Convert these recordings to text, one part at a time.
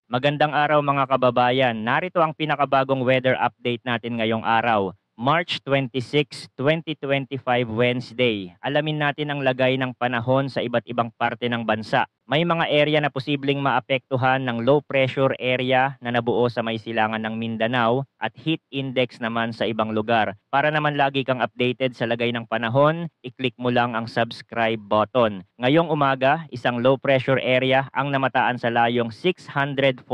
Magandang araw mga kababayan. Narito ang pinakabagong weather update natin ngayong araw, March 26, 2025 Wednesday. Alamin natin ang lagay ng panahon sa iba't ibang parte ng bansa. May mga area na posibleng maapektuhan ng low pressure area na nabuo sa may silangan ng Mindanao at heat index naman sa ibang lugar. Para naman lagi kang updated sa lagay ng panahon, i-click mo lang ang subscribe button. Ngayong umaga, isang low pressure area ang namataan sa layong 645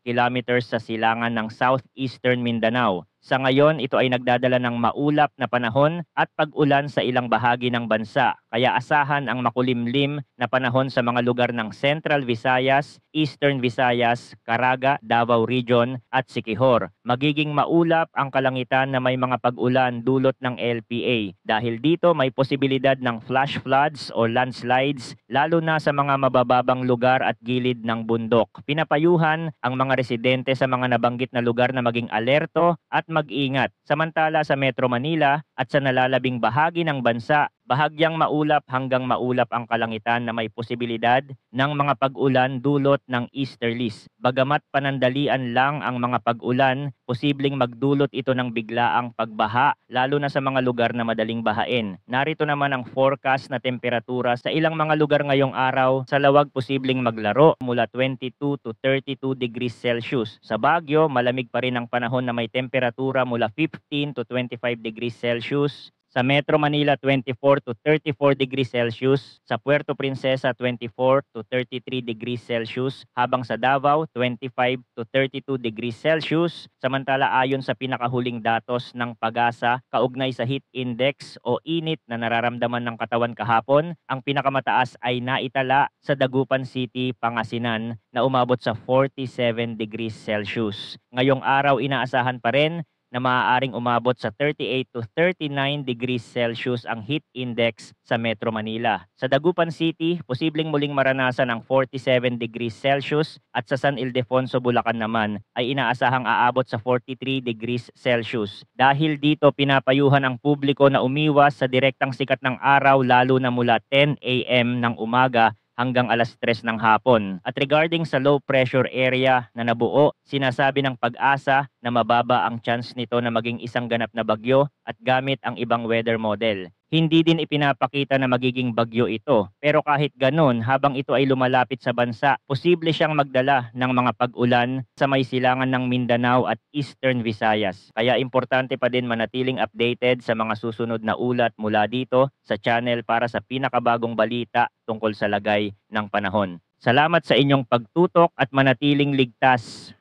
kilometers sa silangan ng southeastern Mindanao. Sa ngayon, ito ay nagdadala ng maulap na panahon at pag-ulan sa ilang bahagi ng bansa. Kaya asahan ang makulimlim na panahon sa mga lugar ng Central Visayas, Eastern Visayas, Caraga, Davao Region at Siquijor. Magiging maulap ang kalangitan na may mga pag-ulan dulot ng LPA. Dahil dito may posibilidad ng flash floods o landslides lalo na sa mga mabababang lugar at gilid ng bundok. Pinapayuhan ang mga residente sa mga nabanggit na lugar na maging alerto at mag-ingat. Samantala sa Metro Manila at sa nalalabing bahagi ng bansa, bahagyang maulap hanggang maulap ang kalangitan na may posibilidad ng mga pag-ulan dulot ng easterlies. Bagamat panandalian lang ang mga pag-ulan, posibleng magdulot ito ng biglaang pagbaha lalo na sa mga lugar na madaling bahain. Narito naman ang forecast na temperatura sa ilang mga lugar ngayong araw. Sa Lawag posibleng maglaro mula 22 to 32 degrees Celsius. Sa Baguio, malamig pa rin ang panahon na may temperatura mula 15 to 25 degrees Celsius. Sa Metro Manila, 24 to 34 degrees Celsius. Sa Puerto Princesa, 24 to 33 degrees Celsius. Habang sa Davao, 25 to 32 degrees Celsius. Samantala ayon sa pinakahuling datos ng PAGASA, kaugnay sa heat index o init na nararamdaman ng katawan kahapon, ang pinakamataas ay naitala sa Dagupan City, Pangasinan na umabot sa 47 degrees Celsius. Ngayong araw inaasahan pa rin na maaaring umabot sa 38 to 39 degrees Celsius ang heat index sa Metro Manila. Sa Dagupan City, posibleng muling maranasan ang 47 degrees Celsius at sa San Ildefonso, Bulacan naman ay inaasahang aabot sa 43 degrees Celsius. Dahil dito pinapayuhan ang publiko na umiwas sa direktang sikat ng araw lalo na mula 10 a.m. ng umaga hanggang alas 3 ng hapon. At regarding sa low pressure area na nabuo, sinasabi ng PAGASA na mababa ang chance nito na maging isang ganap na bagyo at gamit ang ibang weather model. Hindi din ipinapakita na magiging bagyo ito. Pero kahit ganun, habang ito ay lumalapit sa bansa, posible siyang magdala ng mga pag-ulan sa may silangan ng Mindanao at Eastern Visayas. Kaya importante pa din manatiling updated sa mga susunod na ulat mula dito sa channel para sa pinakabagong balita tungkol sa lagay ng panahon. Salamat sa inyong pagtutok at manatiling ligtas.